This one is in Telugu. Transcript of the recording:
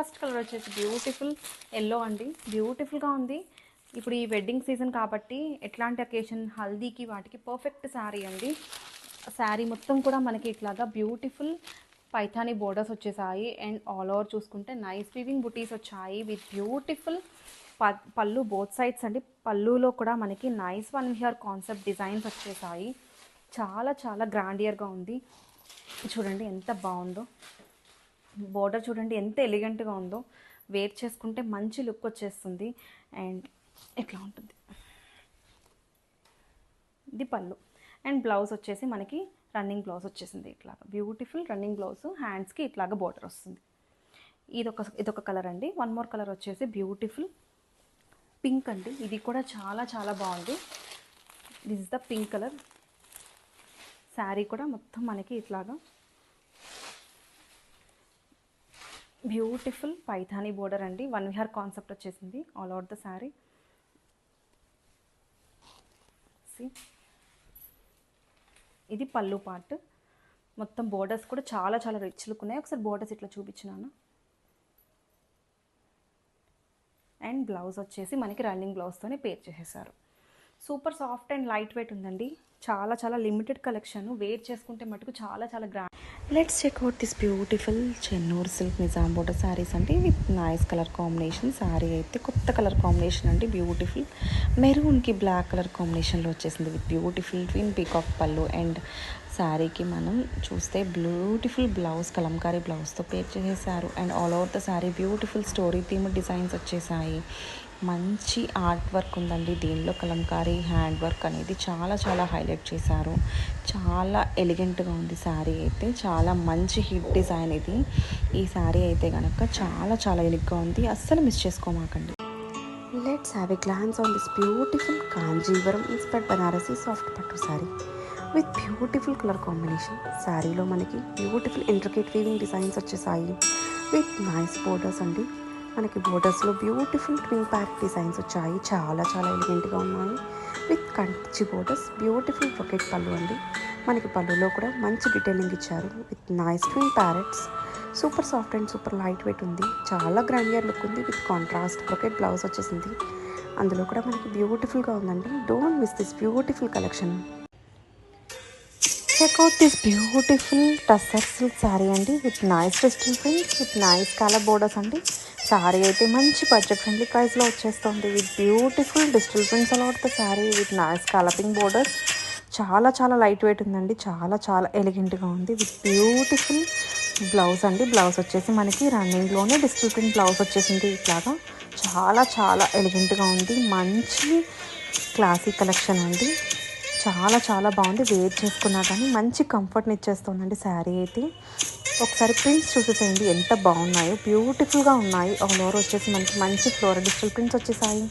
ఫస్ట్ కలర్ వచ్చేసి బ్యూటిఫుల్ ఎల్లో అండి, బ్యూటిఫుల్గా ఉంది. ఇప్పుడు ఈ వెడ్డింగ్ సీజన్ కాబట్టి ఎట్లాంటి అకేషన్ హల్దీకి వాటికి పర్ఫెక్ట్ శారీ అండి. శారీ మొత్తం కూడా మనకి ఇట్లాగా బ్యూటిఫుల్ పైథానీ బోర్డర్స్ వచ్చేసాయి అండ్ ఆల్ ఓవర్ చూసుకుంటే నైస్ వీవింగ్ బుటీస్ వచ్చాయి విత్ బ్యూటిఫుల్ పళ్ళు బోత్ సైడ్స్ అండి. పళ్ళులో కూడా మనకి nice one here concept designs వచ్చేసాయి. చాలా చాలా గ్రాండియర్గా ఉంది. చూడండి ఎంత బాగుందో, బోర్డర్ చూడండి ఎంత ఎలిగెంట్గా ఉందో. వేర్ చేసుకుంటే మంచి లుక్ వచ్చేస్తుంది అండ్ ఇట్లా ఉంటుంది. ఇది పళ్ళు అండ్ బ్లౌజ్ వచ్చేసి మనకి రన్నింగ్ బ్లౌజ్ వచ్చేసింది. ఇట్లాగా బ్యూటిఫుల్ రన్నింగ్ బ్లౌజ్, హ్యాండ్స్కి ఇట్లాగా బోర్డర్ వస్తుంది. ఇదొక కలర్ అండి. వన్ మోర్ కలర్ వచ్చేసి బ్యూటిఫుల్ పింక్ అండి. ఇది కూడా చాలా చాలా బాగుంది. This is the pink colour. Sari కూడా మొత్తం మనకి ఇట్లాగా బ్యూటిఫుల్ పైథానీ బోర్డర్ అండి. వన్ విహార్ కాన్సెప్ట్ వచ్చేసింది ఆల్ ఓవర్ ద శారీ. ఇది పళ్ళు పార్ట్. మొత్తం బోర్డర్స్ కూడా చాలా చాలా రిచ్ లుక్ ఉన్నాయి. ఒకసారి బోర్డర్స్ ఇట్లా చూపించినాను. అండ్ బ్లౌజ్ వచ్చేసి మనకి రన్నింగ్ బ్లౌజ్తోనే పేర్ చేసేసారు. Super soft and light weight ఉందండి. చాలా చాలా లిమిటెడ్ కలెక్షన్. వేర్ చేసుకుంటే మటుకు చాలా చాలా grand. Let's check out this beautiful Chennur silk Nizam border saris అండి with nice colour combination. Sari అయితే కొత్త కలర్ కాంబినేషన్ అండి. బ్యూటిఫుల్ మెరూన్కి బ్లాక్ కలర్ కాంబినేషన్లో వచ్చేసింది విత్ బ్యూటిఫుల్ ట్విన్ పీకాక్ పళ్ళు. అండ్ శారీకి మనం చూస్తే బ్యూటిఫుల్ బ్లౌజ్ కలంకారీ బ్లౌజ్తో పేర్ చేసేసారు. And all over the sari beautiful story theme designs వచ్చేసాయి. మంచి ఆర్ట్ వర్క్ ఉందండి దీనిలో. కలంకారీ హ్యాండ్ వర్క్ అనేది చాలా చాలా హైలైట్ చేశారు. చాలా ఎలిగెంట్గా ఉంది శారీ అయితే. చాలా మంచి హిట్ డిజైన్ ఇది. ఈ శారీ అయితే కనుక చాలా చాలా యూనిక్గా ఉంది. అస్సలు మిస్ చేసుకోమాకండి. Let's have a glance on this beautiful Kanjeevaram inspired Banarasi soft పట్టు sari with beautiful colour combination. శారీలో మనకి బ్యూటిఫుల్ ఇంట్రికేట్ వీవింగ్ డిజైన్స్ వచ్చేసాయి విత్ నైస్ బోర్డర్స్ అండి. మనకి బోర్డర్స్లో బ్యూటిఫుల్ ట్విన్ ప్యాక్ డిజైన్స్ వచ్చాయి. చాలా చాలా ఎలిగెంట్గా ఉన్నాయి with Kanchi borders. Beautiful brocade పళ్ళు అండి. మనకి పళ్ళులో కూడా మంచి డీటెయిలింగ్ ఇచ్చారు with nice twin parrots. Super soft and super light weight ఉంది. చాలా గ్రాండియర్ లుక్ ఉంది విత్ కాంట్రాస్ట్ బ్రొకెట్ బ్లౌజ్ వచ్చేసింది. అందులో కూడా మనకి బ్యూటిఫుల్గా ఉందండి. Don't miss this beautiful collection. Check out this beautiful tussar silk sari అండి with nice digital prints with nice colour borders అండి. శారీ అయితే మంచి బడ్జెట్ ఫ్రెండ్లీ ప్రైస్లో వచ్చేస్తుంది with beautiful digital prints all at the sari with nice కలపింగ్ బోర్డర్స్. చాలా చాలా లైట్ వెయిట్ ఉందండి. చాలా చాలా ఎలిగెంట్గా ఉంది విత్ బ్యూటిఫుల్ బ్లౌజ్ అండి. బ్లౌజ్ వచ్చేసి మనకి రన్నింగ్లోనే డిజిటల్ ప్రింట్ బ్లౌజ్ వచ్చేసింది. ఇట్లాగా చాలా చాలా ఎలిగెంట్గా ఉంది. మంచి క్లాసిక్ కలెక్షన్ అండి. చాలా చాలా బాగుంది. వేర్ చేసుకున్నా కానీ మంచి కంఫర్ట్ని ఇచ్చేస్తుందండి శారీ అయితే. ఒకసారి ప్రింట్స్ చూసేసేయండి ఎంత బాగున్నాయో. బ్యూటిఫుల్గా ఉన్నాయి. ఆల్ ఓవర్ వచ్చేసి మనకి మంచి ఫ్లోరల్ డిజిటల్ ప్రింట్స్ వచ్చేసాయి.